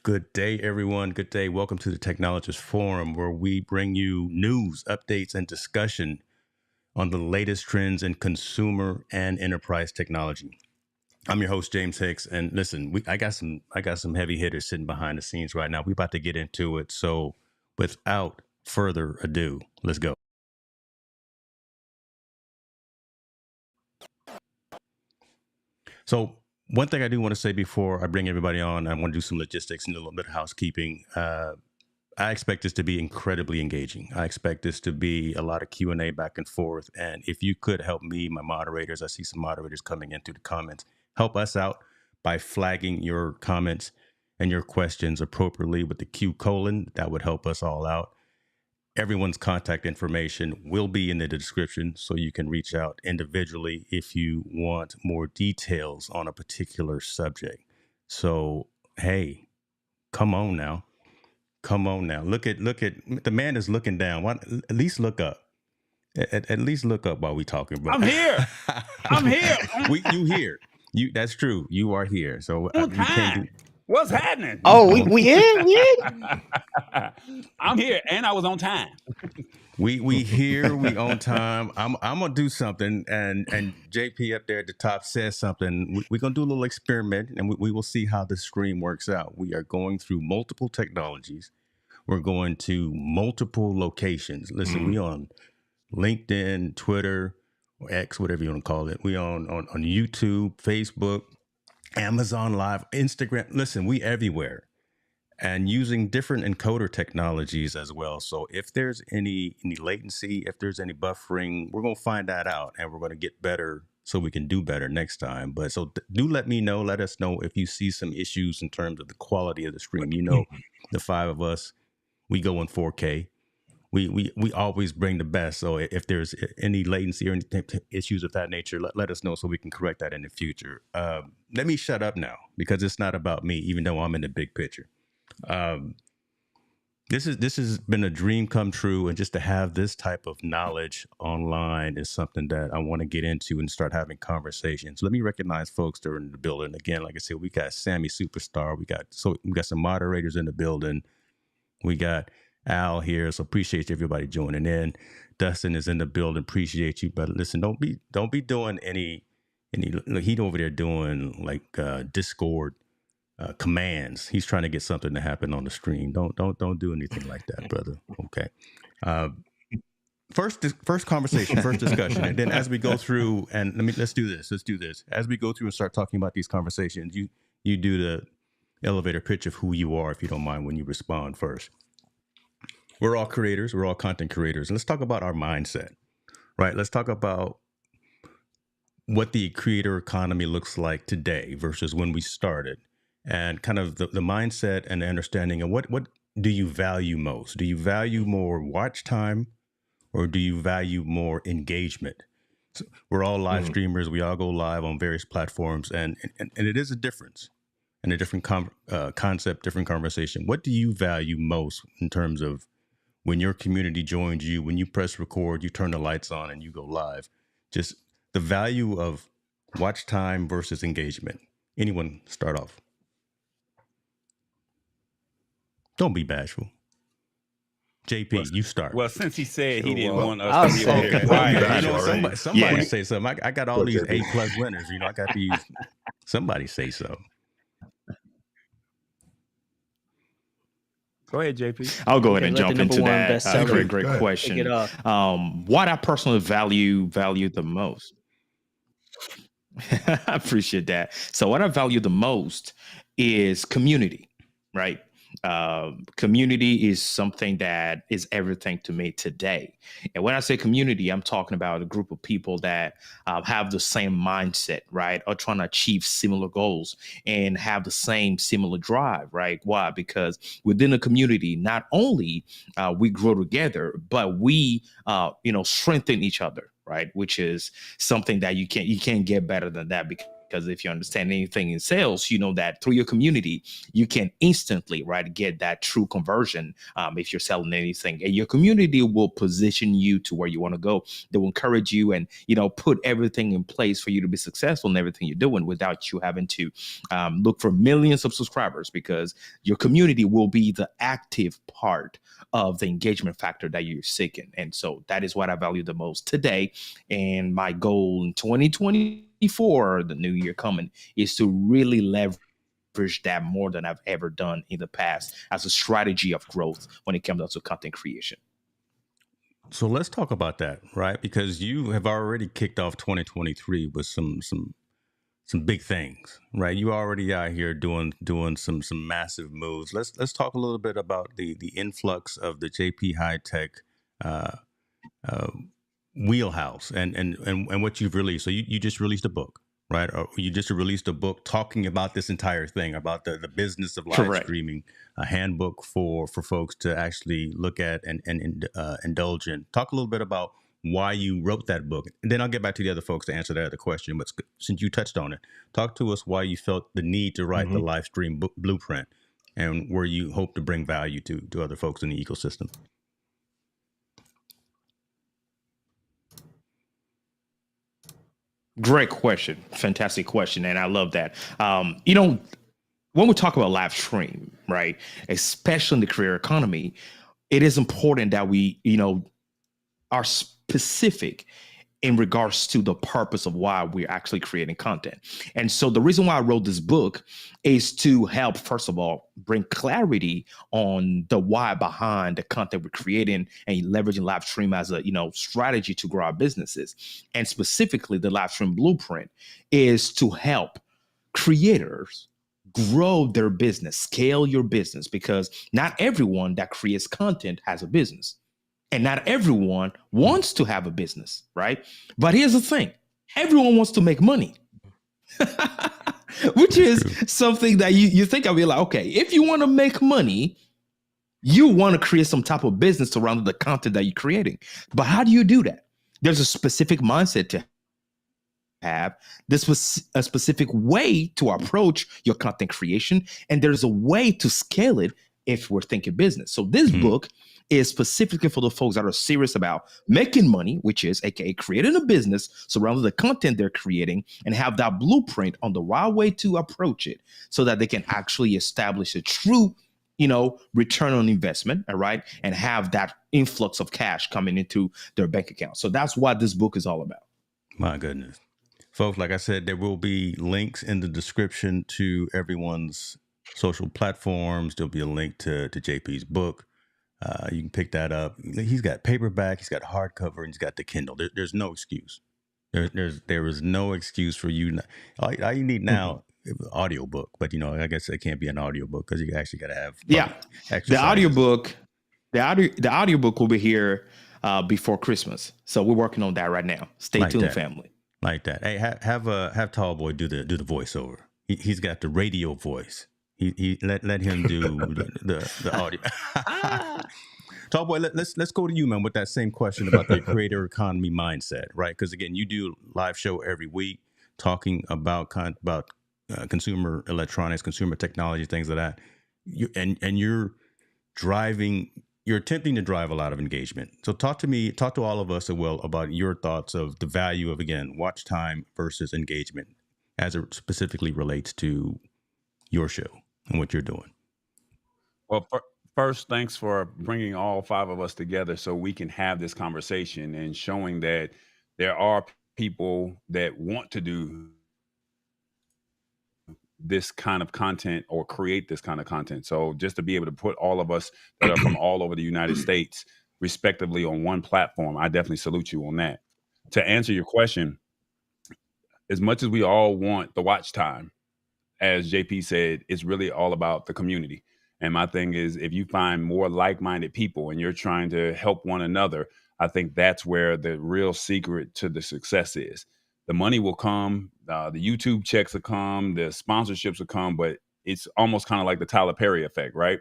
Good day, everyone. Good day. Welcome to the Technologist Forum, where we bring you news, updates, and discussion on the latest trends in consumer and enterprise technology. I'm your host, James Hicks, and listen, I got some heavy hitters sitting behind the scenes right now. We're about to get into it. So, without further ado, let's go. So, one thing I do want to say before I bring everybody on, I want to do some logistics and a little bit of housekeeping. I expect this to be incredibly engaging. I expect this to be a lot of Q&A back and forth. And if you could help me, my moderators, I see some moderators coming into the comments, help us out by flagging your comments and your questions appropriately with the Q colon. That would help us all out. Everyone's contact information will be in the description, so you can reach out individually if you want more details on a particular subject. So, hey, come on now. Come on now. Look at the man is looking down. Why, at least look up. At least look up while we talking, bro. I'm here. I'm here. You here. That's true. You are here. So On time. What's happening? Oh, we in? I'm here, and I was on time. We here. We on time. I'm gonna do something, and JP up there at the top says something. We're gonna do a little experiment, and we will see how the screen works out. We are going through multiple technologies. We're going to multiple locations. Listen, we on LinkedIn, Twitter, or X, whatever you want to call it. We on YouTube, Facebook, Amazon Live, Instagram. Listen, we everywhere, and using different encoder technologies as well. So if there's any latency, if there's any buffering, we're gonna find that out, and we're gonna get better so we can do better next time. But so do let us know if you see some issues in terms of the quality of the stream. You know, the five of us, we go in 4K. We always bring the best. So if there's any latency or any issues of that nature, let us know so we can correct that in the future. Let me shut up now, because it's not about me, even though I'm in the big picture. This has been a dream come true, and just to have this type of knowledge online is something that I want to get into and start having conversations. Let me recognize folks that are in the building. Again, like I said, we got Sammy Superstar. We got some moderators in the building. We got Al here, so appreciate everybody joining in. Dustin is in the building. Appreciate you, but listen, don't be doing any. Look, he's over there doing like Discord commands. He's trying to get something to happen on the stream. Don't do anything like that, brother. Okay. First conversation, first discussion, and then as we go through, and let's do this. As we go through and start talking about these conversations, you do the elevator pitch of who you are, if you don't mind, when you respond first. We're all creators. We're all content creators. Let's talk about our mindset, right? Let's talk about what the creator economy looks like today versus when we started, and kind of the mindset and the understanding of what do you value most? Do you value more watch time, or do you value more engagement? So we're all live streamers. We all go live on various platforms, and it is a difference and a different concept, different conversation. What do you value most in terms of when your community joins you, when you press record, you turn the lights on and you go live? Just the value of watch time versus engagement. Anyone start off? Don't be bashful. JP, you start. Well, since he said he didn't want us to be okay. quiet. Somebody say something. I got all these A+ winners. I got these. Somebody say so. Go ahead, JP. I'll go ahead and jump into that. Great question. What I personally value the most. I appreciate that. So what I value the most is community, right? Community is something that is everything to me today. And when I say community, I'm talking about a group of people that have the same mindset, right? Or trying to achieve similar goals and have the same similar drive, right? Why? Because within a community, not only we grow together, but we, strengthen each other, right? Which is something that you can't get better than that, because Because if you understand anything in sales, you know that through your community, you can instantly, right, get that true conversion if you're selling anything. And your community will position you to where you want to go. They will encourage you and, put everything in place for you to be successful in everything you're doing without you having to look for millions of subscribers, because your community will be the active part of the engagement factor that you're seeking. And so that is what I value the most today. And my goal in 2024, the new year coming, is to really leverage that more than I've ever done in the past as a strategy of growth when it comes to content creation. So let's talk about that, right? Because you have already kicked off 2023 with some big things, right? You already out here doing some massive moves. Let's talk a little bit about the influx of the JP Hightek wheelhouse and what you've released. So you just released a book, right? Or you just released a book talking about this entire thing, about the business of live Correct. streaming, a handbook for folks to actually look at and indulge in. Talk a little bit about why you wrote that book. And then I'll get back to the other folks to answer that other question. But since you touched on it, talk to us why you felt the need to write the live stream blueprint and where you hope to bring value to other folks in the ecosystem. Great question. Fantastic question. And I love that. When we talk about live stream, right, especially in the career economy, it is important that we, are specific in regards to the purpose of why we're actually creating content. And so the reason why I wrote this book is to help, first of all, bring clarity on the why behind the content we're creating and leveraging live stream as a, strategy to grow our businesses. And specifically, the live stream blueprint is to help creators grow their business, scale your business, because not everyone that creates content has a business. And not everyone wants to have a business, right? But here's the thing. Everyone wants to make money, which is something that you think of. You're like, okay, if you want to make money, you want to create some type of business around the content that you're creating. But how do you do that? There's a specific mindset to have. This was a specific way to approach your content creation. And there's a way to scale it if we're thinking business. So this book is specifically for the folks that are serious about making money, which is AKA creating a business surrounding the content they're creating, and have that blueprint on the right way to approach it so that they can actually establish a true, return on investment, all right, and have that influx of cash coming into their bank account. So that's what this book is all about. My goodness. Folks, like I said, there will be links in the description to everyone's social platforms. There'll be a link to JP's book. You can pick that up. He's got paperback, he's got hardcover, and he's got the Kindle. There's no excuse. There is no excuse for you. All you need now, audiobook, but I guess it can't be an audiobook because you actually got to have the audiobook. The audiobook will be here before Christmas, so we're working on that right now. Stay tuned, family. Like that. Hey, have Tallboy do the voiceover. He's got the radio voice. He let him do the audio. Tallboy, let's go to you, man, with that same question about the creator economy mindset, right? Because again, you do live show every week talking about consumer electronics, consumer technology, things like that. You're attempting to drive a lot of engagement. So talk to all of us as well about your thoughts of the value of, again, watch time versus engagement as it specifically relates to your show and what you're doing. Well, first, thanks for bringing all five of us together so we can have this conversation and showing that there are people that want to do this kind of content or create this kind of content. So just to be able to put all of us that are from all over the United States respectively on one platform, I definitely salute you on that. To answer your question, as much as we all want the watch time, as JP said, it's really all about the community. And my thing is, if you find more like-minded people and you're trying to help one another, I think that's where the real secret to the success is. The money will come, the YouTube checks will come, the sponsorships will come, but it's almost kind of like the Tyler Perry effect, right?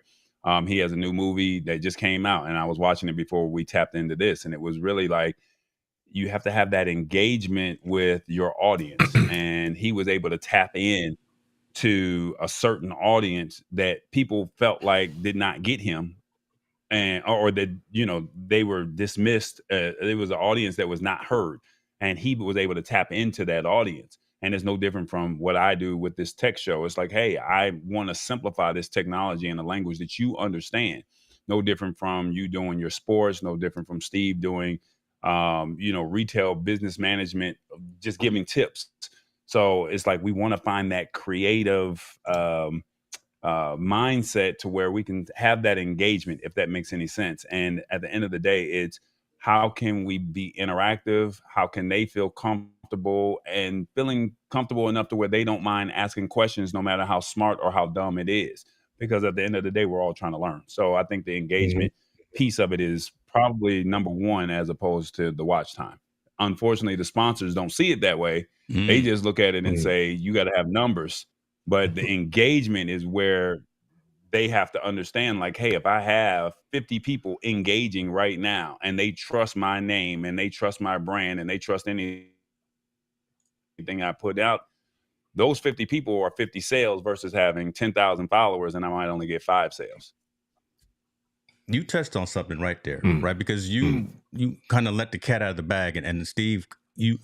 He has a new movie that just came out, and I was watching it before we tapped into this, and it was really like, you have to have that engagement with your audience. And he was able to tap in to a certain audience that people felt like did not get him, and or that, you know, they were dismissed. It was an audience that was not heard, and he was able to tap into that audience. And it's no different from what I do with this tech show. It's like, hey, I want to simplify this technology in a language that you understand. No different from you doing your sports, no different from Steve doing you know, retail business management, just giving tips. So it's like we want to find that creative mindset to where we can have that engagement, if that makes any sense. And at the end of the day, it's how can we be interactive? How can they feel comfortable and feeling comfortable enough to where they don't mind asking questions, no matter how smart or how dumb it is? Because at the end of the day, we're all trying to learn. So I think the engagement piece of it is probably number one, as opposed to the watch time. Unfortunately, the sponsors don't see it that way. They just look at it and say, you got to have numbers. But the engagement is where they have to understand, like, hey, if I have 50 people engaging right now and they trust my name and they trust my brand and they trust anything I put out, those 50 people are 50 sales versus having 10,000 followers and I might only get 5 sales. You touched on something right there, right? Because you kind of let the cat out of the bag, and Steve,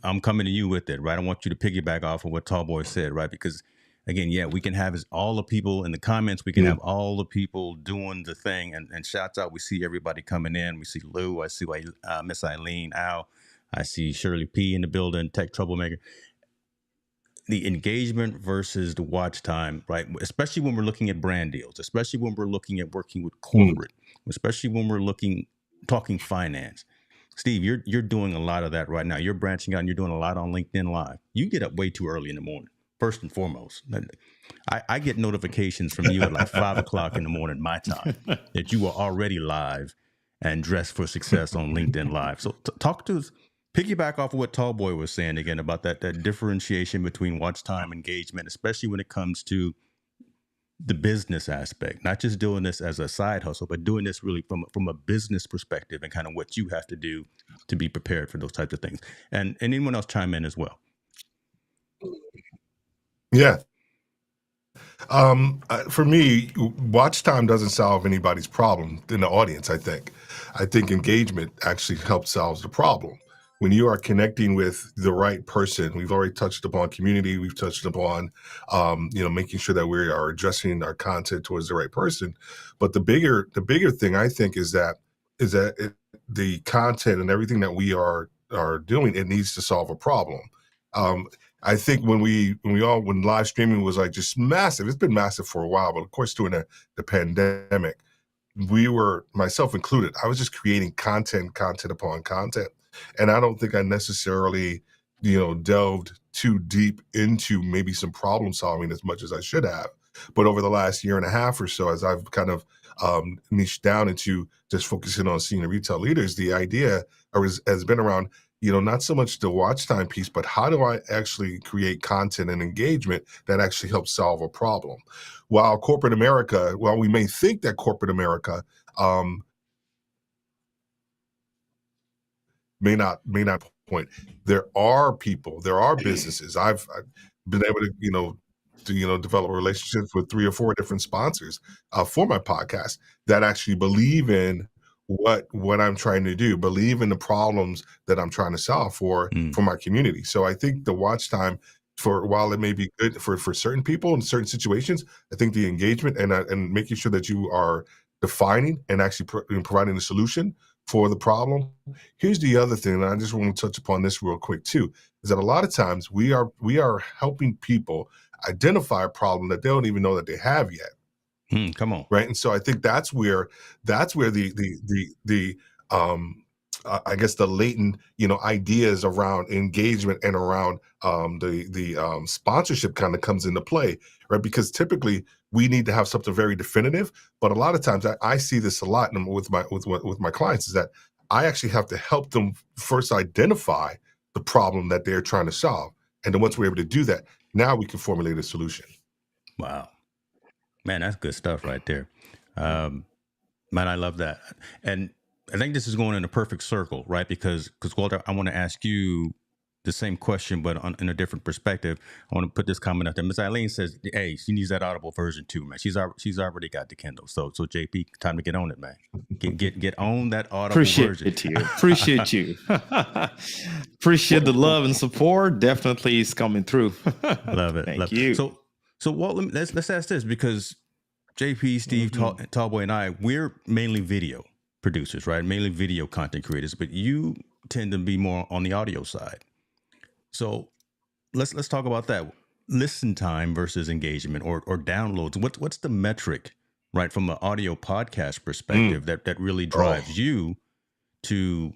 I'm coming to you with it, right? I want you to piggyback off of what Tallboy said, right? Because again, yeah, we can have all the people in the comments, we can have all the people doing the thing, and shouts out. We see everybody coming in. We see Lou, I see Miss Eileen, Al, I see Shirley P in the building, Tech Troublemaker. The engagement versus the watch time, right? Especially when we're looking at brand deals, especially when we're looking at working with corporate, especially when we're talking finance. Steve, you're doing a lot of that right now. You're branching out and you're doing a lot on LinkedIn Live. You get up way too early in the morning, first and foremost. I get notifications from you at like 5 o'clock in the morning, my time, that you are already live and dressed for success on LinkedIn Live. So talk to us. Piggyback off of what Tallboy was saying again about that differentiation between watch time engagement, especially when it comes to the business aspect, not just doing this as a side hustle, but doing this really from a business perspective and kind of what you have to do to be prepared for those types of things. And anyone else chime in as well. Yeah. For me, watch time doesn't solve anybody's problem in the audience. I think engagement actually helps solve the problem. When you are connecting with the right person, we've already touched upon community. We've touched upon, making sure that we are addressing our content towards the right person. But the bigger thing I think is that the content and everything that we are doing, it needs to solve a problem. I think when live streaming was like just massive, it's been massive for a while, but of course during the pandemic, we were, myself included, I was just creating content upon content. And I don't think I necessarily, delved too deep into maybe some problem solving as much as I should have. But over the last year and a half or so, as I've kind of niched down into just focusing on senior retail leaders, the idea has been around, not so much the watch time piece, but how do I actually create content and engagement that actually helps solve a problem? While we may think that corporate America may not point, there are people, there are businesses. I've been able to, develop relationships with 3 or 4 different sponsors for my podcast that actually believe in what I'm trying to do, believe in the problems that I'm trying to solve for my community. So I think the watch time, while it may be good for certain people in certain situations, I think the engagement and making sure that you are defining and actually providing the solution for the problem. Here's the other thing, and I just want to touch upon this real quick too, is that a lot of times we are helping people identify a problem that they don't even know that they have yet. Come on. Right. And so I think that's where the I guess the latent, ideas around engagement and around the sponsorship kind of comes into play, right? Because typically we need to have something very definitive, but a lot of times I see this a lot with my clients, is that I actually have to help them first identify the problem that they're trying to solve, and then once we're able to do that, now we can formulate a solution. Wow. Man, that's good stuff right there. Man, I love that. And I think this is going in a perfect circle, right? Because Walter, I want to ask you the same question, but in a different perspective. I want to put this comment out there. Miss Eileen says, "Hey, she needs that Audible version too, man. She's already got the Kindle. So JP, time to get on it, man. Get on that Audible version." Appreciate you. Appreciate the love and support. Definitely is coming through. Love it. Thank you. So Walt, let's ask this, because JP, Steve, Tallboy, and I, we're mainly video producers, right? Mainly video content creators, but you tend to be more on the audio side. So let's talk about that. Listen time versus engagement or downloads. What's the metric, right, from an audio podcast perspective that really drives you to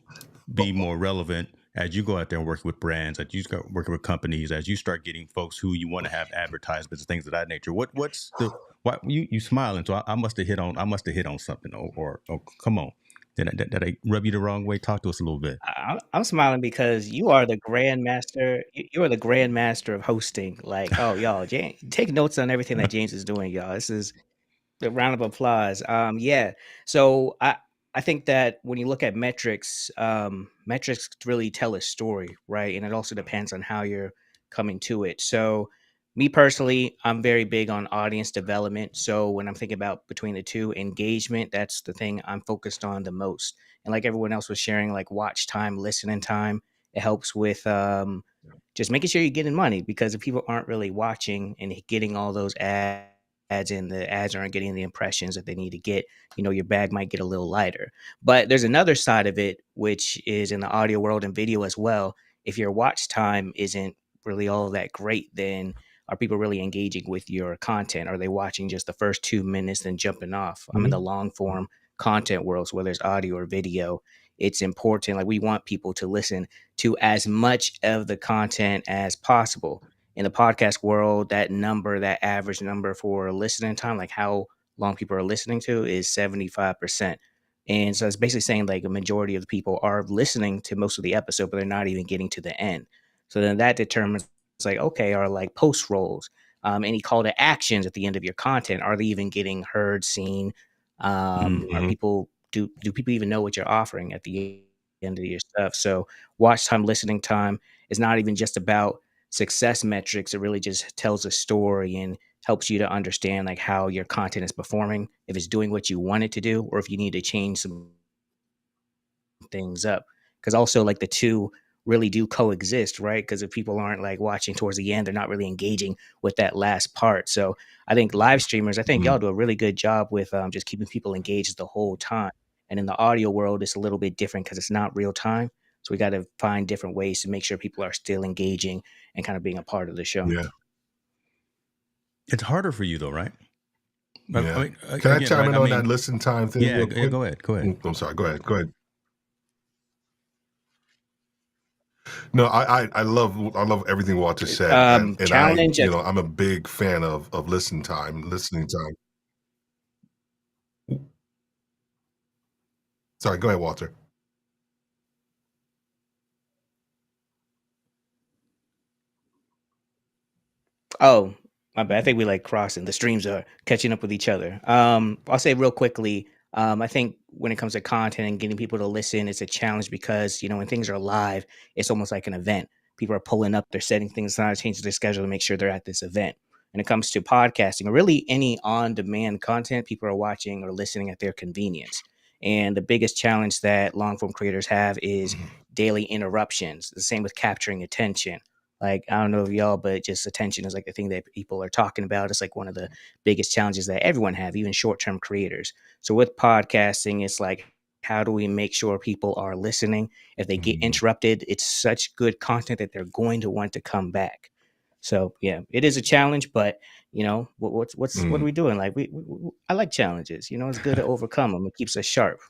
be more relevant as you go out there and work with brands, as you start working with companies, as you start getting folks who you want to have advertisements, things of that nature? What's the why you smiling? So I must have hit on something. Or come on. Did I rub you the wrong way? Talk to us a little bit. I'm smiling because you are the grandmaster. You are the grandmaster of hosting. Like, oh, y'all, take notes on everything that James is doing, y'all. This is the round of applause. Yeah. So I think that when you look at metrics, metrics really tell a story, right? And it also depends on how you're coming to it. So me personally, I'm very big on audience development. So when I'm thinking about between the two, engagement, that's the thing I'm focused on the most. And like everyone else was sharing, like watch time, listening time, it helps with just making sure you're getting money, because if people aren't really watching and getting all those ads in, the ads aren't getting the impressions that they need to get, your bag might get a little lighter. But there's another side of it, which is in the audio world and video as well. If your watch time isn't really all that great, then are people really engaging with your content? Are they watching just the first 2 minutes then jumping off? I'm in the long form content world, so whether it's audio or video, it's important. Like, we want people to listen to as much of the content as possible. In the podcast world, that average number for listening time, like how long people are listening to, is 75%. And so it's basically saying like a majority of the people are listening to most of the episode, but they're not even getting to the end. So then that determines, it's like, okay, are like post rolls, any call to actions at the end of your content, are they even getting heard, seen? Are people, do people even know what you're offering at the end of your stuff? So watch time, listening time is not even just about success metrics. It really just tells a story and helps you to understand like how your content is performing, if it's doing what you want it to do, or if you need to change some things up. Because also, like, the two really do coexist, right? Because if people aren't like watching towards the end, they're not really engaging with that last part. So I think live streamers, I think y'all do a really good job with just keeping people engaged the whole time. And in the audio world, it's a little bit different because it's not real time. So we got to find different ways to make sure people are still engaging and kind of being a part of the show. Yeah. It's harder for you though, right? Yeah. Can I chime in on that listen time thing? Yeah, go ahead. I'm sorry. Go ahead. No, I love everything Walter said. And challenge. I'm a big fan of listening time. Sorry, go ahead, Walter. Oh, my bad. I think we like crossing. The streams are catching up with each other. I'll say real quickly, I think when it comes to content and getting people to listen, it's a challenge because, when things are live, it's almost like an event. People are pulling up, they're setting things aside, changing their schedule to make sure they're at this event. When it comes to podcasting or really any on-demand content, people are watching or listening at their convenience. And the biggest challenge that long-form creators have is daily interruptions. The same with capturing attention. Like, I don't know if y'all, but just attention is like the thing that people are talking about. It's like one of the biggest challenges that everyone have, even short-term creators. So with podcasting, it's like, how do we make sure people are listening? If they get interrupted, it's such good content that they're going to want to come back. So yeah, it is a challenge, but what are we doing? Like, I like challenges. It's good to overcome them. It keeps us sharp.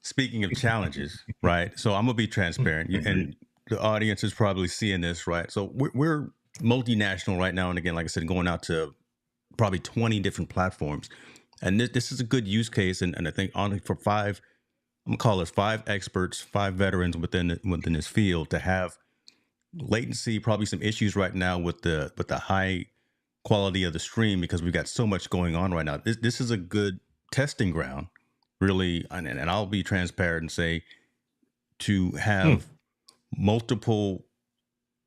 Speaking of challenges, right? So I'm gonna be transparent, and the audience is probably seeing this, right? So we're multinational right now, and again, like I said, going out to probably 20 different platforms, and this is a good use case, and I think only for I'm gonna call it 5 experts, 5 veterans within this field to have latency, probably some issues right now with the high quality of the stream because we've got so much going on right now. This is a good testing ground really, and I'll be transparent and say, to have multiple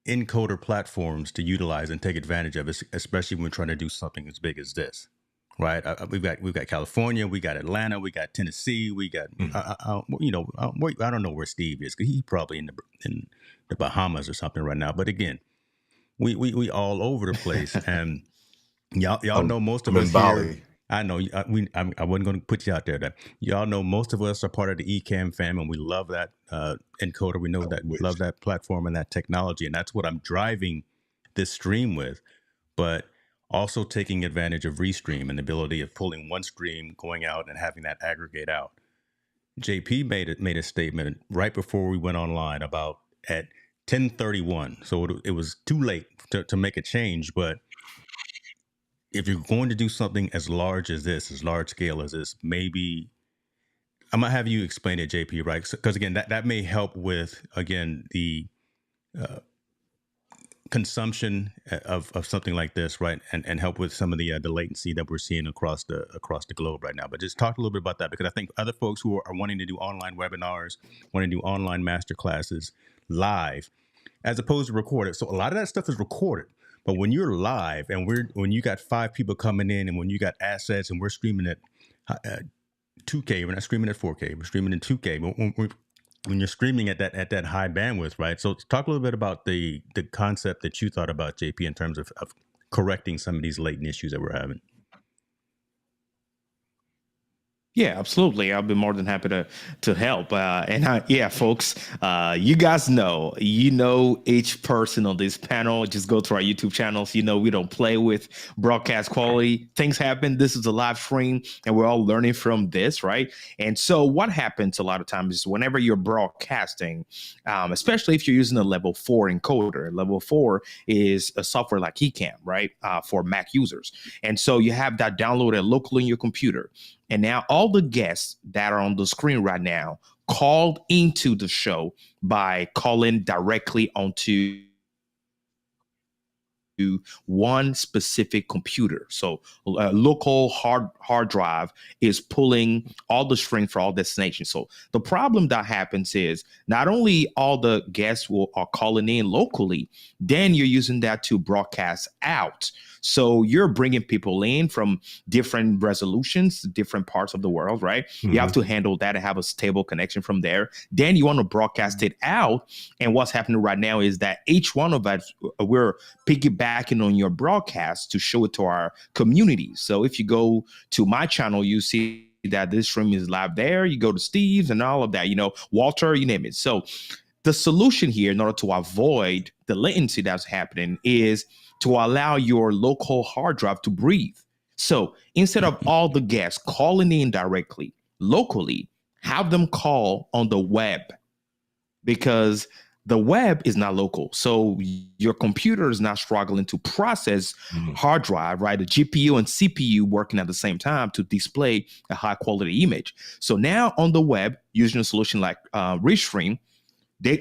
encoder platforms to utilize and take advantage of, especially when we're trying to do something as big as this, right? We've got California, we got Atlanta, we got Tennessee, we got I don't know where Steve is, because he's probably in the Bahamas or something right now. But again, we all over the place, and y'all know most of I'm us in Bali. here. I know I wasn't going to put you out there. That y'all know most of us are part of the Ecamm fam, and we love that encoder. We know that, love that platform and that technology, and that's what I'm driving this stream with. But also taking advantage of Restream and the ability of pulling one stream, going out, and having that aggregate out. JP made a statement right before we went online about at 10:31, so it was too late to make a change, but if you're going to do something as large as this, as large scale as this, maybe I'm gonna have you explain it, JP, right? Because again, that may help with, again, the consumption of something like this, right? And help with some of the latency that we're seeing across the globe right now. But just talk a little bit about that, because I think other folks who are wanting to do online webinars, wanting to do online master classes live, as opposed to recorded. So a lot of that stuff is recorded. But when you're live and when you got 5 people coming in, and when you got assets and we're streaming at 2K, we're not streaming at 4K, we're streaming in 2K. But when you're streaming at that high bandwidth, right? So talk a little bit about the concept that you thought about, JP, in terms of correcting some of these latent issues that we're having. Yeah, absolutely. I'll be more than happy to help. Folks, you guys know, each person on this panel. Just go to our YouTube channels. We don't play with broadcast quality. Things happen. This is a live stream, and we're all learning from this, right? And so what happens a lot of times is whenever you're broadcasting, especially if you're using a level 4 encoder. Level 4 is a software like Ecamm, right, for Mac users. And so you have that downloaded locally on your computer. And now all the guests that are on the screen right now called into the show by calling directly onto one specific computer. So a local hard drive is pulling all the string for all destinations. So the problem that happens is not only all the guests are calling in locally, then you're using that to broadcast out. So you're bringing people in from different resolutions, different parts of the world, right? Mm-hmm. You have to handle that and have a stable connection from there. Then you want to broadcast it out. And what's happening right now is that each one of us, we're piggybacking on your broadcast to show it to our community. So if you go to my channel, you see that this stream is live there. You go to Steve's and all of that, Walter, you name it. So the solution here, in order to avoid the latency that's happening, is to allow your local hard drive to breathe. So instead of all the guests calling in directly, locally, have them call on the web, because the web is not local. So your computer is not struggling to process hard drive, right? The GPU and CPU working at the same time to display a high quality image. So now on the web, using a solution like Restream,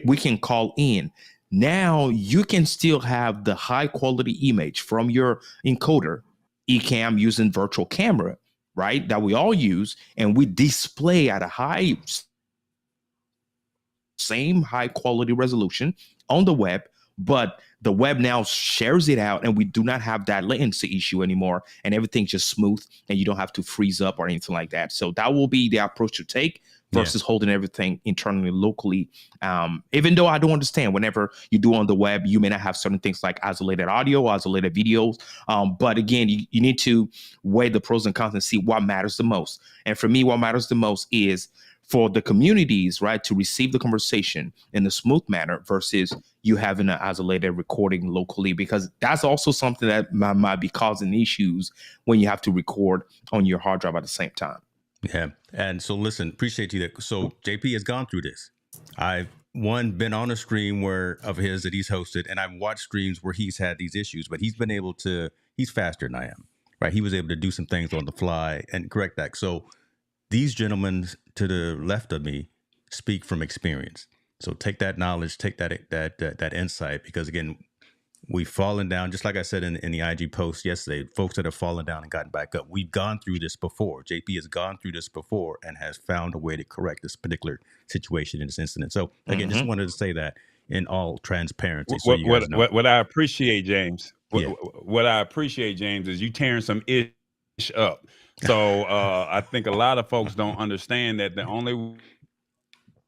we can call in. Now you can still have the high quality image from your encoder, Ecamm, using virtual camera, right? That we all use, and we display at a same high quality resolution on the web, but the web now shares it out, and we do not have that latency issue anymore, and everything's just smooth, and you don't have to freeze up or anything like that. So that will be the approach to take versus holding everything internally, locally. Even though I don't understand, whenever you do on the web, you may not have certain things like isolated audio, isolated videos. But again, you need to weigh the pros and cons and see what matters the most. And for me, what matters the most is for the communities, right, to receive the conversation in a smooth manner versus you having an isolated recording locally, because that's also something that might be causing issues when you have to record on your hard drive at the same time. Yeah. And so listen, appreciate you. So JP has gone through this. I've been on a stream of his that he's hosted, and I've watched streams where he's had these issues, but he's been able to, he's faster than I am, right? He was able to do some things on the fly and correct that. So these gentlemen to the left of me speak from experience. So take that knowledge, take that insight, because again, We've fallen down, just like I said in the IG post yesterday, folks that have fallen down and gotten back up. We've gone through this before. JP has gone through this before and has found a way to correct this particular situation in this incident. So again, just wanted to say that in all transparency, so you guys know. What I appreciate, James, Yeah. what I appreciate, James, is you tearing some ish up. So I think a lot of folks don't understand that the only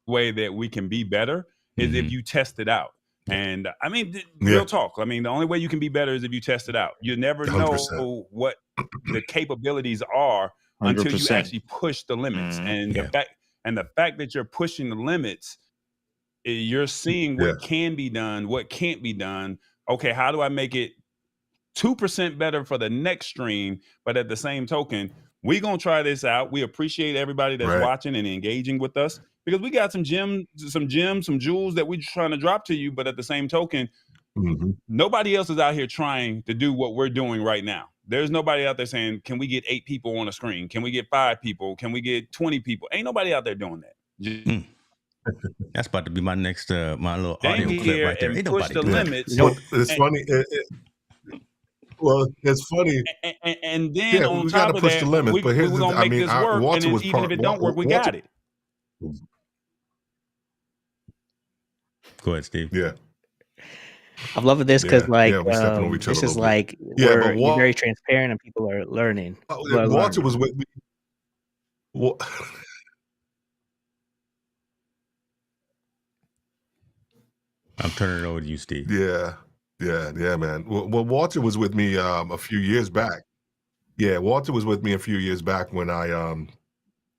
way that we can be better is if you test it out. And I mean, real talk. I mean, the only way you can be better is if you test it out. You never 100%. know what the capabilities are until you 100%. actually push the limits. And the fact that you're pushing the limits, you're seeing what can be done, what can't be done. Okay, how do I make it 2% better for the next stream? But at the same token, we're going to try this out. We appreciate everybody that's watching and engaging with us, because we got some gems, some jewels that we're trying to drop to you. But at the same token, nobody else is out here trying to do what we're doing right now. There's nobody out there saying, can we get 8 people on a screen? Can we get 5 people? Can we get 20 people? Ain't nobody out there doing that. That's about to be my next my little audio clip right there. Ain't push nobody the doing limits. So it's funny. Well, it's funny. And then on we top gotta of push that, the limits. But here's we're gonna make this work. Walter And was even if it don't work, we got it. Go ahead, Steve. Yeah. I'm loving this because we stepping on each other this a is little like but you're very transparent and people are learning. People are Walter learning. was with me. I'm turning it over to you, Steve. Yeah, man. Well, Walter was with me a few years back. Yeah, Walter was with me a few years back when I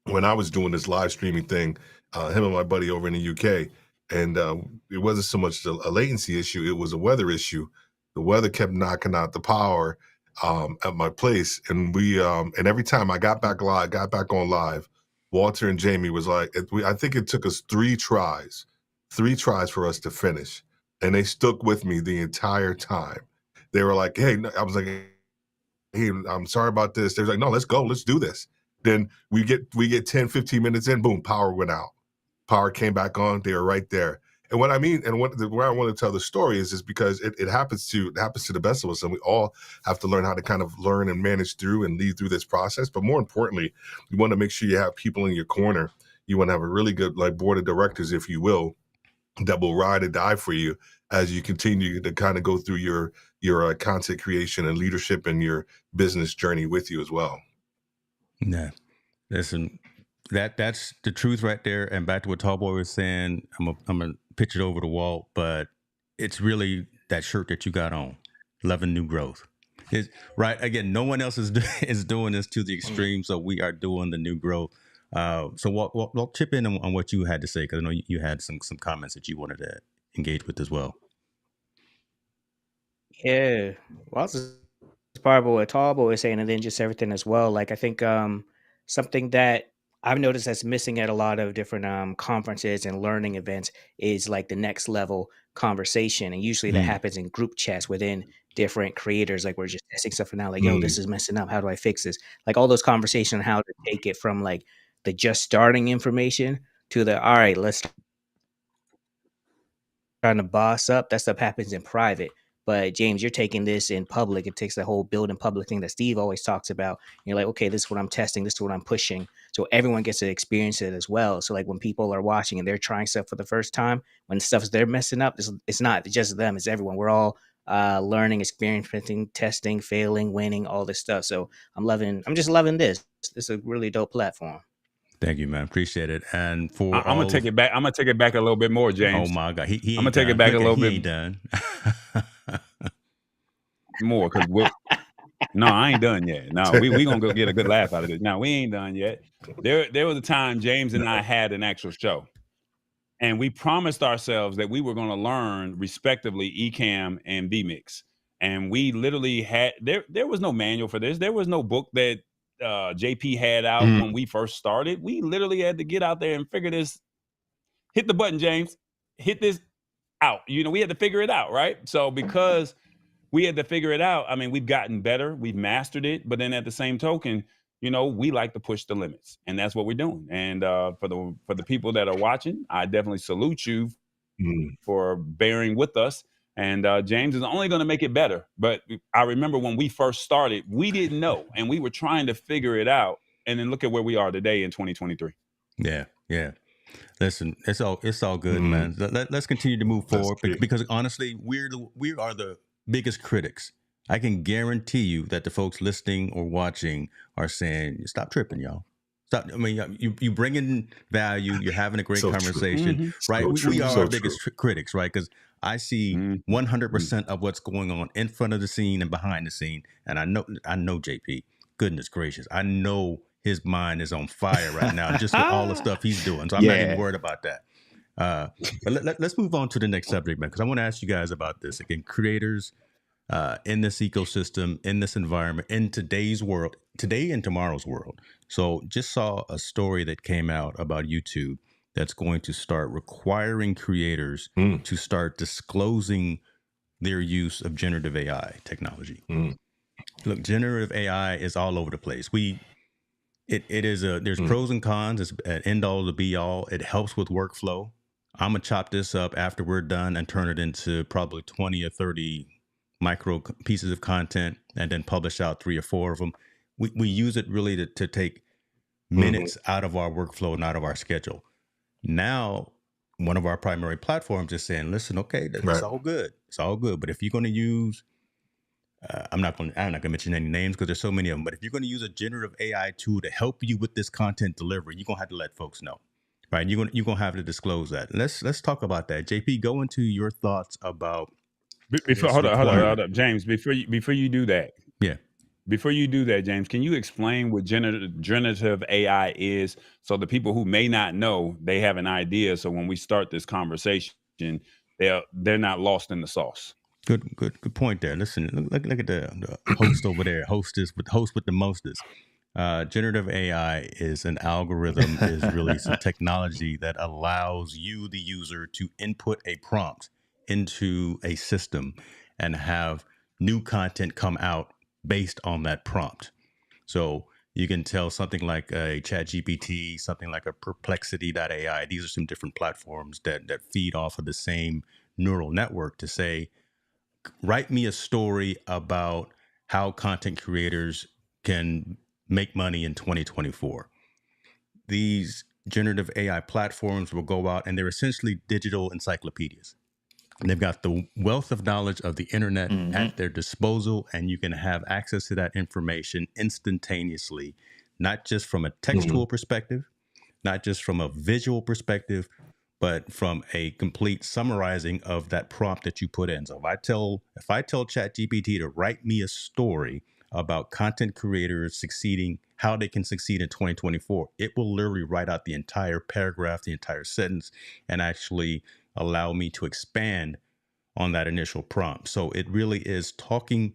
was doing this live streaming thing. Him and my buddy over in the UK, and it wasn't so much a latency issue; it was a weather issue. The weather kept knocking out the power at my place, and we and every time I got back on live, Walter and Jamie was like, I think it took us 3 tries for us to finish, and they stuck with me the entire time. They were like, "Hey," I was like, "Hey, I'm sorry about this." They were like, "No, let's go, let's do this." Then we get 10, 15 minutes in, boom, power went out. Power came back on. They were right there. And what I mean, and where I want to tell the story is because it happens to the best of us, and we all have to learn how to kind of learn and manage through and lead through this process. But more importantly, you want to make sure you have people in your corner. You want to have a really good board of directors, if you will, that will ride or die for you as you continue to kind of go through your content creation and leadership and your business journey with you as well. Yeah, listen, that's the truth right there. And back to what Tallboy was saying, I'm gonna pitch it over to Walt, but it's really that shirt that you got on, loving new growth. It's, right, again, no one else is doing this to the extreme, so we are doing the new growth. So Walt, chip in on what you had to say, because I know you had some comments that you wanted to engage with as well. Yeah, well, this is part of what Tallboy was saying, and then just everything as well. Like I think something that I've noticed that's missing at a lot of different conferences and learning events is like the next level conversation, and usually that happens in group chats within different creators. Like we're just testing stuff for now, like, yo, this is messing up. How do I fix this? Like all those conversations on how to take it from like the just starting information to the all right, let's trying to boss up. That stuff happens in private. But James, you're taking this in public. It takes the whole build in public thing that Steve always talks about. You're like, okay, this is what I'm testing. This is what I'm pushing. So everyone gets to experience it as well. So like when people are watching and they're trying stuff for the first time, when stuff they're messing up, it's not just them, it's everyone. We're all learning, experiencing, testing, failing, winning, all this stuff. So I'm just loving this. This is a really dope platform. Thank you, man. Appreciate it. And for I'm gonna take it back. I'm gonna take it back a little bit more, James. Oh my God, I'm gonna take it back a little bit. He ain't done. More because no, I ain't done yet. No, we gonna go get a good laugh out of this. No, we ain't done yet. There was a time James and I had an actual show, and we promised ourselves that we were gonna learn respectively Ecamm and vMix, and we literally had there was no manual for this. There was no book that JP had out when we first started. We literally had to get out there and figure this. Hit the button, James. Hit this out. We had to figure it out, right? So because we had to figure it out, I mean, we've gotten better. We've mastered it. But then at the same token, we like to push the limits, and that's what we're doing. And for the people that are watching, I definitely salute you for bearing with us And James is only going to make it better. But I remember when we first started, we didn't know, and we were trying to figure it out. And then look at where we are today in 2023. Yeah, yeah. Listen, it's all good, man. Let's continue to move forward because honestly, we are the biggest critics. I can guarantee you that the folks listening or watching are saying, "Stop tripping, y'all. Stop." I mean, you bring in value. You're having a great conversation, right? We are our biggest critics, right? Because I see 100% of what's going on in front of the scene and behind the scene, and I know JP. Goodness gracious, I know his mind is on fire right now, just with all the stuff he's doing. So I'm not even worried about that. But let's move on to the next subject, man, because I want to ask you guys about this. Again, creators in this ecosystem, in this environment, in today's world, today and tomorrow's world. So just saw a story that came out about YouTube that's going to start requiring creators to start disclosing their use of generative AI technology. Look, generative AI is all over the place. There's pros and cons. It's an end all to be all. It helps with workflow. I'm gonna chop this up after we're done and turn it into probably 20 or 30 micro pieces of content and then publish out 3 or 4 of them. We use it really to take minutes out of our workflow and out of our schedule. Now, one of our primary platforms is saying, listen, okay, that's all good. It's all good. But if you're going to use I'm not going to mention any names because there's so many of them. But if you're going to use a generative AI tool to help you with this content delivery, you're going to have to let folks know, right? You're going to have to disclose that. Let's talk about that. JP, go into your thoughts about. Hold up, James. Before you do that, Before you do that, James, can you explain what generative AI is, so the people who may not know, they have an idea. So when we start this conversation, they're not lost in the sauce. Good point there. Listen, look at the host over there. Host with the mostest. Generative AI is an algorithm, is really some technology that allows you, the user, to input a prompt into a system and have new content come out based on that prompt. So you can tell something like a ChatGPT, something like a Perplexity.ai. These are some different platforms that feed off of the same neural network to say, write me a story about how content creators can make money in 2024. These generative AI platforms will go out and they're essentially digital encyclopedias. And they've got the wealth of knowledge of the internet at their disposal, and you can have access to that information instantaneously, not just from a textual perspective, not just from a visual perspective, but from a complete summarizing of that prompt that you put in. So if I tell ChatGPT to write me a story about content creators succeeding, how they can succeed in 2024, it will literally write out the entire paragraph, the entire sentence, and actually allow me to expand on that initial prompt. So it really is talking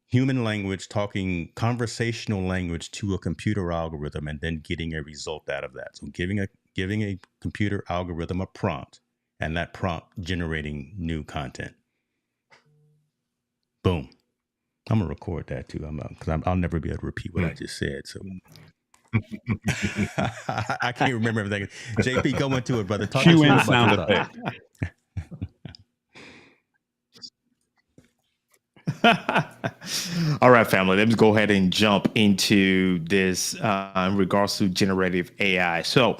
human language, talking conversational language to a computer algorithm, and then getting a result out of that. So giving a computer algorithm a prompt, and that prompt generating new content. Boom. I'm gonna record that too. Because I'll never be able to repeat what I just said. So I can't remember everything. JP, go into it, brother. Talk Cue in sound effect. All right, family, let's go ahead and jump into this in regards to generative AI. So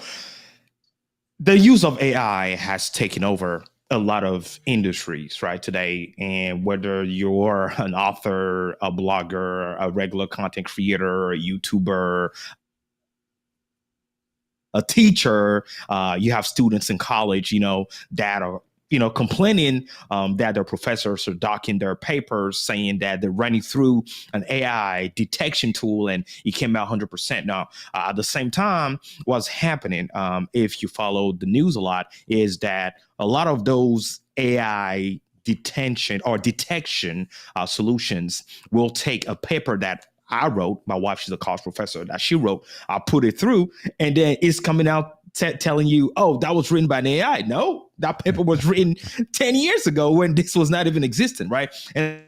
the use of AI has taken over a lot of industries right today. And whether you're an author, a blogger, a regular content creator, a YouTuber, a teacher, you have students in college, that are complaining that their professors are docking their papers, saying that they're running through an AI detection tool and it came out 100%. Now, at the same time, what's happening, if you follow the news a lot, is that a lot of those AI detection solutions will take a paper that I wrote. My wife, she's a college professor, that she wrote. I put it through, and then it's coming out telling you, oh, that was written by an AI. No, that paper was written 10 years ago when this was not even existing, right? And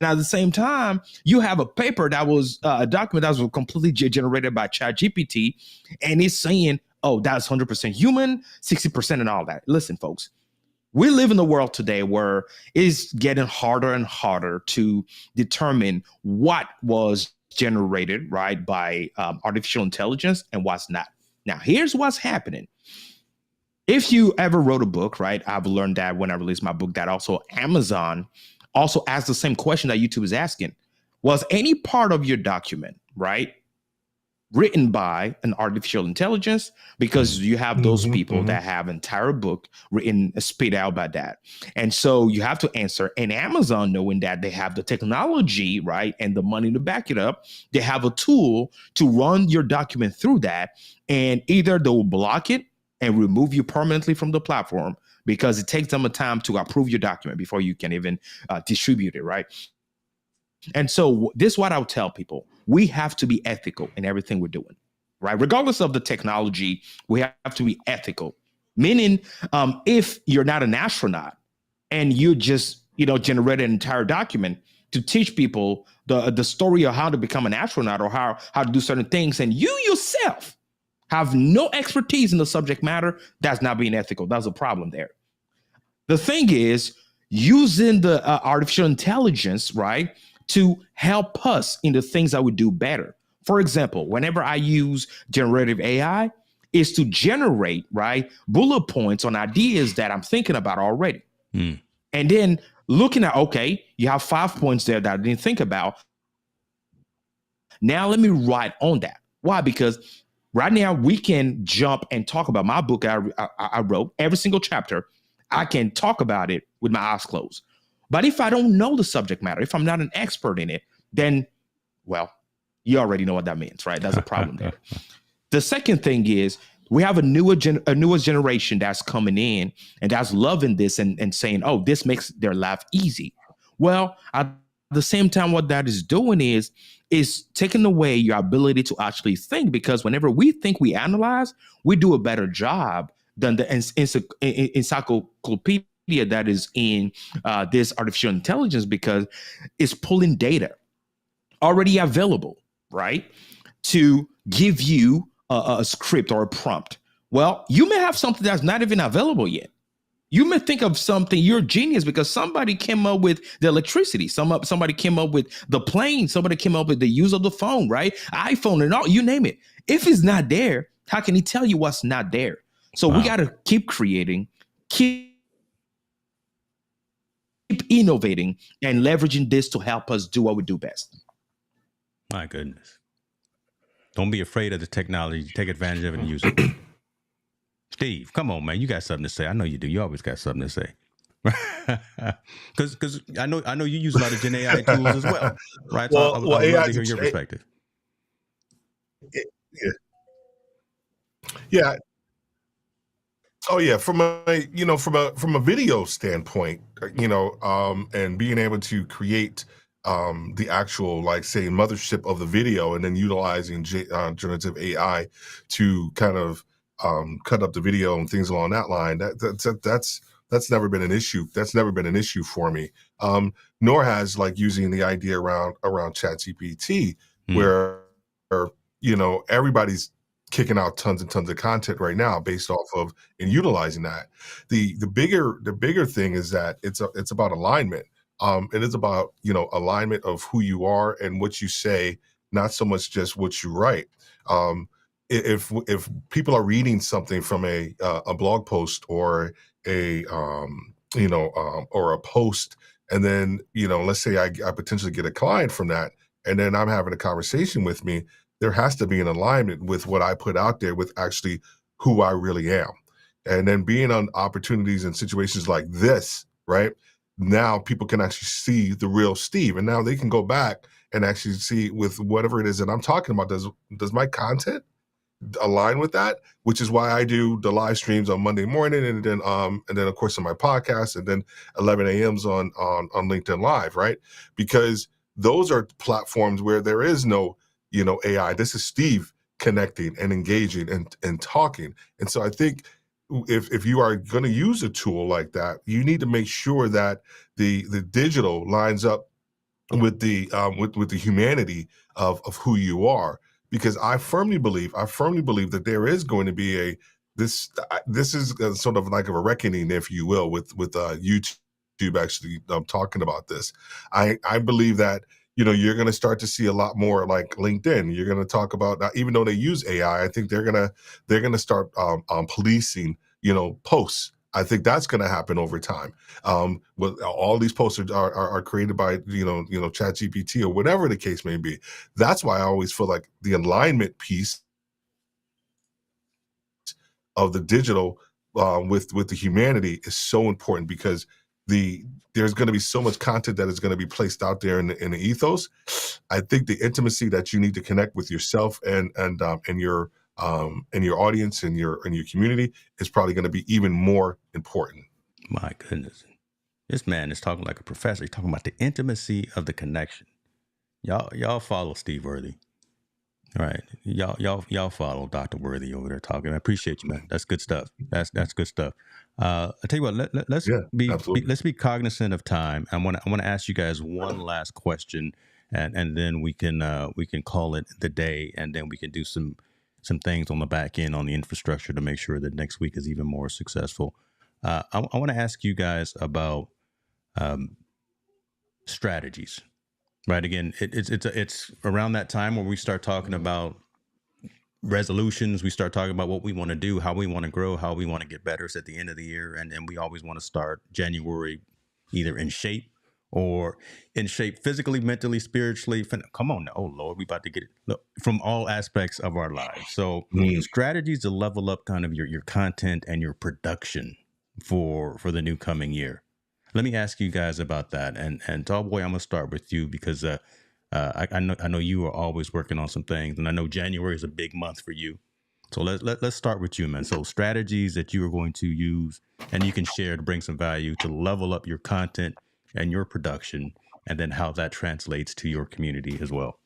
at the same time, you have a paper that was a document that was completely generated by ChatGPT, and it's saying, oh, that's 100% human, 60% and all that. Listen, folks, We live in a world today where it's getting harder and harder to determine what was generated, right, by artificial intelligence and what's not. Now, here's what's happening. If you ever wrote a book, right, I've learned that when I released my book, that also Amazon also asked the same question that YouTube is asking. Was any part of your document, right, written by an artificial intelligence? Because you have those people that have entire book written, spit out by that. And so you have to answer. And Amazon, knowing that they have the technology, right, and the money to back it up, they have a tool to run your document through that. And either they will block it and remove you permanently from the platform, because it takes them a time to approve your document before you can even distribute it, right? And so this is what I would tell people. We have to be ethical in everything we're doing, right? Regardless of the technology, we have to be ethical. Meaning, if you're not an astronaut and you just, generate an entire document to teach people the story of how to become an astronaut or how to do certain things, and you yourself have no expertise in the subject matter, that's not being ethical. That's a problem there. The thing is, using the artificial intelligence, right, to help us in the things that we do better. For example, whenever I use generative AI, is to generate, right, bullet points on ideas that I'm thinking about already. And then looking at, okay, you have 5 points there that I didn't think about. Now let me write on that. Why? Because right now we can jump and talk about my book I wrote, every single chapter. I can talk about it with my eyes closed. But if I don't know the subject matter, if I'm not an expert in it, then, well, you already know what that means, right? That's a problem there. The second thing is we have a newer generation that's coming in and that's loving this and saying, oh, this makes their life easy. Well, at the same time, what that is doing is taking away your ability to actually think, because whenever we think, we analyze, we do a better job than the encyclopedia that is in this artificial intelligence, because it's pulling data already available, right, to give you a script or a prompt. Well, you may have something that's not even available yet. You may think of something, you're a genius because somebody came up with the electricity. Somebody came up with the plane. Somebody came up with the use of the phone, right? iPhone and all, you name it. If it's not there, how can he tell you what's not there? So we got to keep creating, keep innovating, and leveraging this to help us do what we do best. My goodness. Don't be afraid of the technology. Take advantage of it and use it. Steve, come on, man. You got something to say. I know you do. You always got something to say. Because I know you use a lot of Gen AI tools as well, right? So I would love to hear your perspective. Yeah. Oh yeah, from a video standpoint, and being able to create the actual, like, say, mothership of the video, and then utilizing generative AI to kind of cut up the video and things along that line. That's never been an issue. That's never been an issue for me. Nor has, like, using the idea around ChatGPT, where everybody's kicking out tons and tons of content right now based off of and utilizing that. The bigger thing is that it's about alignment. It is about alignment of who you are and what you say, not so much just what you write. If people are reading something from a blog post or a or a post, and then let's say I potentially get a client from that, and then I'm having a conversation with me, there has to be an alignment with what I put out there with actually who I really am. And then being on opportunities and situations like this, right? Now people can actually see the real Steve, and now they can go back and actually see with whatever it is that I'm talking about. Does my content align with that? Which is why I do the live streams on Monday morning, and then of course on my podcast, and then 11 a.m.s on LinkedIn Live, right? Because those are platforms where there is no AI. This is Steve connecting and engaging and talking. And so I think if you are going to use a tool like that, you need to make sure that the digital lines up with the humanity of who you are. Because I firmly believe that there is going to be this is sort of like a reckoning, if you will, with YouTube actually talking about this. I believe that you're going to start to see a lot more like LinkedIn. You're going to talk about, even though they use AI, I think they're going to start policing posts. I think that's going to happen over time. Well, all these posts are created by ChatGPT or whatever the case may be. That's why I always feel like the alignment piece of the digital with the humanity is so important, because there's going to be so much content that is going to be placed out there in the ethos. I think the intimacy that you need to connect with yourself and your audience and your community is probably going to be even more important. My goodness, this man is talking like a professor. He's talking about the intimacy of the connection. Y'all follow Steve Worthy. All right, y'all follow Dr. Worthy over there talking. I appreciate you, man. That's good stuff. That's good stuff. I tell you what, let's be cognizant of time. I want to ask you guys one last question, and then we can call it the day, and then we can do some things on the back end on the infrastructure to make sure that next week is even more successful. I want to ask you guys about strategies. Right. Again, it's around that time where we start talking about resolutions. We start talking about what we want to do, how we want to grow, how we want to get better. It's at the end of the year. And we always want to start January either in shape physically, mentally, spiritually. Come on now. Oh, Lord, we about to get it from all aspects of our lives. So strategies to level up kind of your content and your production for the new coming year. Let me ask you guys about that. And Tallboy, I'm gonna start with you because I know you are always working on some things, and I know January is a big month for you. So let's start with you, man. So strategies that you are going to use and you can share to bring some value to level up your content and your production, and then how that translates to your community as well.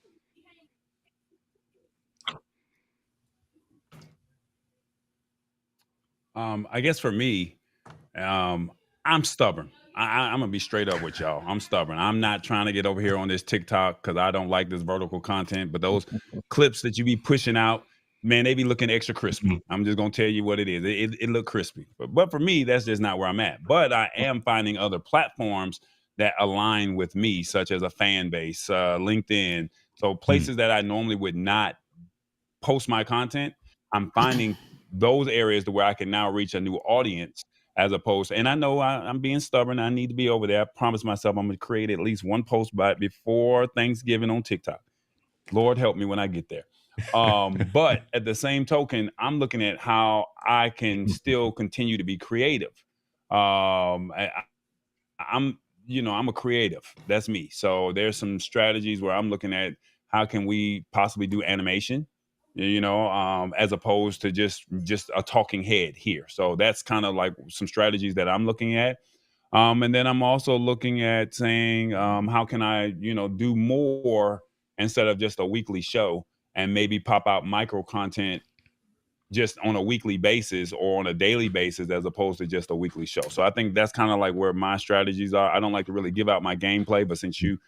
I guess for me, I'm stubborn. I'm gonna be straight up with y'all. I'm stubborn. I'm not trying to get over here on this TikTok because I don't like this vertical content. But those clips that you be pushing out, man, they be looking extra crispy. I'm just gonna tell you what it is. It look crispy. But for me, that's just not where I'm at. But I am finding other platforms that align with me, such as a fan base, LinkedIn. So places that I normally would not post my content, I'm finding those areas to where I can now reach a new audience, as opposed to, and I know I'm being stubborn. I need to be over there. I promise myself I'm going to create at least one post before Thanksgiving on TikTok. Lord help me when I get there. But at the same token, I'm looking at how I can still continue to be creative. I'm a creative. That's me. So there's some strategies where I'm looking at how can we possibly do animation, as opposed to just a talking head here. So that's kind of like some strategies that I'm looking at. And then I'm also looking at saying, how can I, do more instead of just a weekly show, and maybe pop out micro content just on a weekly basis or on a daily basis, as opposed to just a weekly show. So I think that's kind of like where my strategies are. I don't like to really give out my gameplay, but since you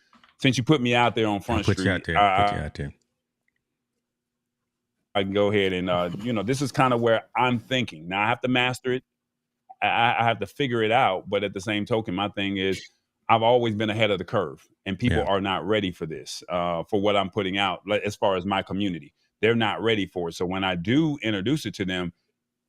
put me out there on Front Street, I can go ahead and, this is kind of where I'm thinking. Now I have to master it. I have to figure it out. But at the same token, my thing is I've always been ahead of the curve, and people are not ready for this, for what I'm putting out as far as my community. They're not ready for it. So when I do introduce it to them,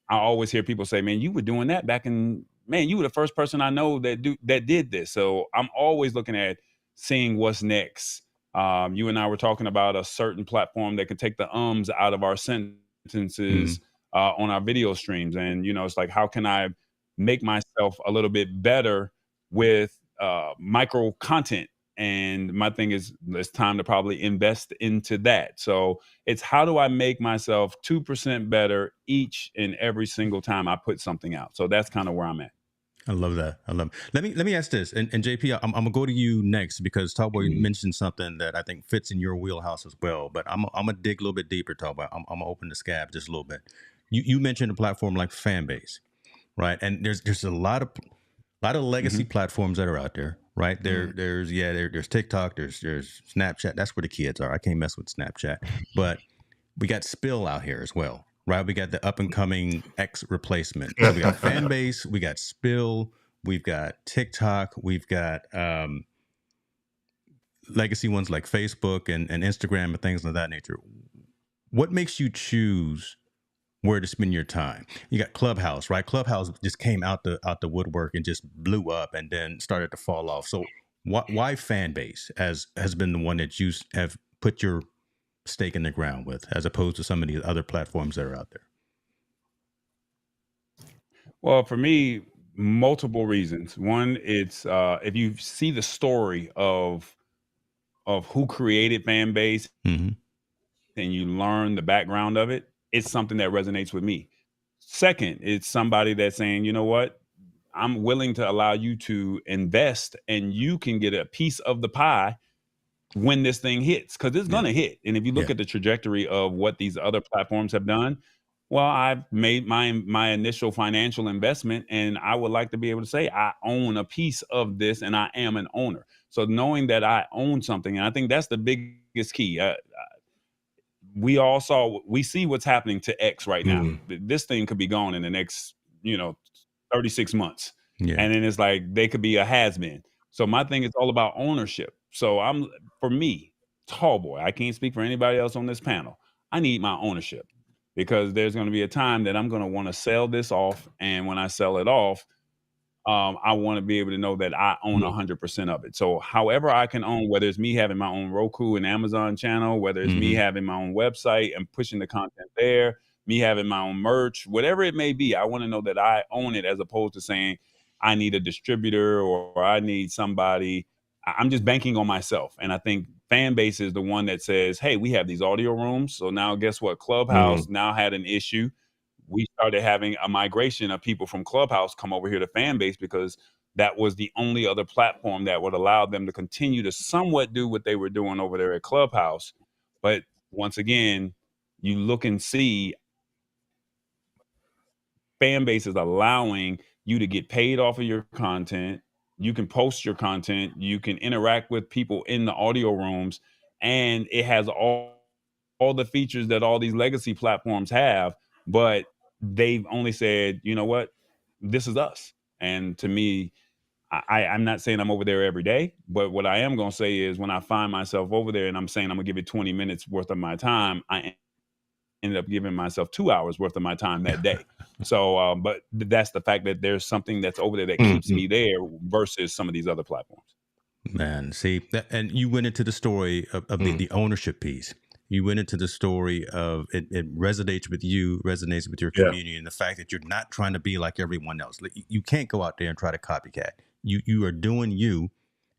I always hear people say, man, you were doing that back in, man, you were the first person I know that did this. So I'm always looking at seeing what's next. You and I were talking about a certain platform that can take the ums out of our sentences on our video streams. And, it's like, how can I make myself a little bit better with micro content? And my thing is, it's time to probably invest into that. So it's how do I make myself 2% better each and every single time I put something out? So that's kind of where I'm at. I love that. Let me ask this, and JP, I'm gonna go to you next because Tallboy mentioned something that I think fits in your wheelhouse as well. But I'm gonna dig a little bit deeper, Tallboy. I'm gonna open the scab just a little bit. You mentioned a platform like Fanbase, right? And there's a lot of legacy platforms that are out there, right? There's TikTok, there's Snapchat. That's where the kids are. I can't mess with Snapchat, but we got Spill out here as well, right? We got the up and coming X replacement. So we got fan base, we got Spill, we've got TikTok, we've got legacy ones like Facebook and Instagram and things of that nature. What makes you choose where to spend your time? You got Clubhouse, right? Clubhouse just came out the woodwork and just blew up and then started to fall off. So why fan base has been the one that you have put your stake in the ground with, as opposed to some of these other platforms that are out there? Well, for me, multiple reasons. One, it's if you see the story of who created fan base Mm-hmm. and you learn the background of it, it's something that resonates with me. Second, it's somebody that's saying, you know what, I'm willing to allow you to invest and you can get a piece of the pie when this thing hits, because it's going to hit. And if you look at the trajectory of what these other platforms have done, well, I've made my initial financial investment, and I would like to be able to say I own a piece of this and I am an owner. So knowing that I own something, and I think that's the biggest key. We see what's happening to X right now. This thing could be gone in the next, 36 months. Yeah. And then it's like they could be a has-been. So my thing is all about ownership. So for me, tall boy, I can't speak for anybody else on this panel. I need my ownership, because there's going to be a time that I'm going to want to sell this off. And when I sell it off, I want to be able to know that I own 100% of it. So however I can own, whether it's me having my own Roku and Amazon channel, whether it's me having my own website and pushing the content there, me having my own merch, whatever it may be, I want to know that I own it, as opposed to saying I need a distributor or I need somebody. I'm just banking on myself. And I think fan base is the one that says, hey, we have these audio rooms. So now guess what? Clubhouse now had an issue. We started having a migration of people from Clubhouse come over here to fan base, because that was the only other platform that would allow them to continue to somewhat do what they were doing over there at Clubhouse. But once again, you look and see fan base is allowing you to get paid off of your content. You can post your content, you can interact with people in the audio rooms, and it has all the features that all these legacy platforms have, but they've only said, you know what, this is us. And to me, I'm not saying I'm over there every day, but what I am going to say is when I find myself over there and I'm saying I'm going to give it 20 minutes worth of my time, I ended up giving myself 2 hours worth of my time that day. So, but that's the fact that there's something that's over there that keeps me there versus some of these other platforms. Man, see, and you went into the story of the ownership piece. You went into the story of it resonates with you, resonates with your community, and the fact that you're not trying to be like everyone else. You can't go out there and try to copycat. You are doing you,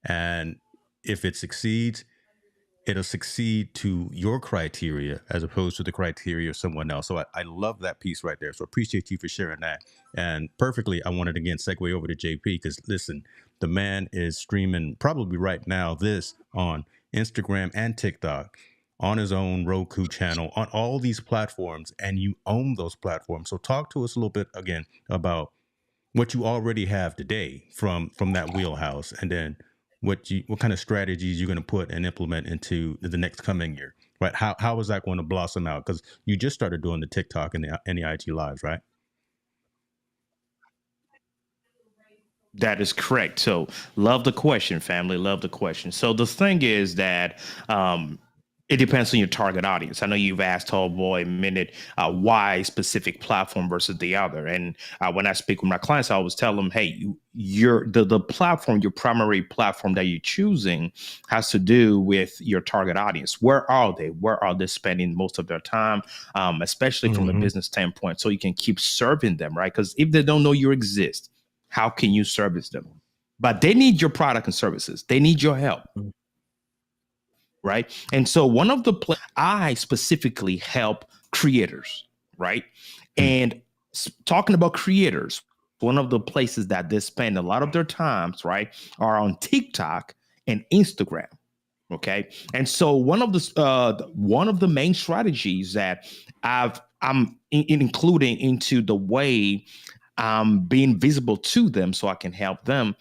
and if it succeeds, it'll succeed to your criteria as opposed to the criteria of someone else. So I love that piece right there. So appreciate you for sharing that. And perfectly, I wanted to again segue over to JP, because listen, the man is streaming probably right now this on Instagram and TikTok, on his own Roku channel, on all these platforms, and you own those platforms. So talk to us a little bit again about what you already have today from that wheelhouse, and then what kind of strategies you're going to put and implement into the next coming year, right? How is that going to blossom out? Because you just started doing the TikTok and the IG lives, right? That is correct. So love the question, family. Love the question. So the thing is that it depends on your target audience. I know you've asked Tall Boy a minute why specific platform versus the other. And when I speak with my clients, I always tell them, hey, the platform, your primary platform that you're choosing has to do with your target audience. Where are they? Where are they spending most of their time, especially from a business standpoint, so you can keep serving them, right? Because if they don't know you exist, how can you service them? But they need your product and services. They need your help. Right. And so one of the I specifically help creators. Right. And talking about creators, one of the places that they spend a lot of their times, right, are on TikTok and Instagram. OK. And so one of the main strategies that I'm including into the way being visible to them so I can help them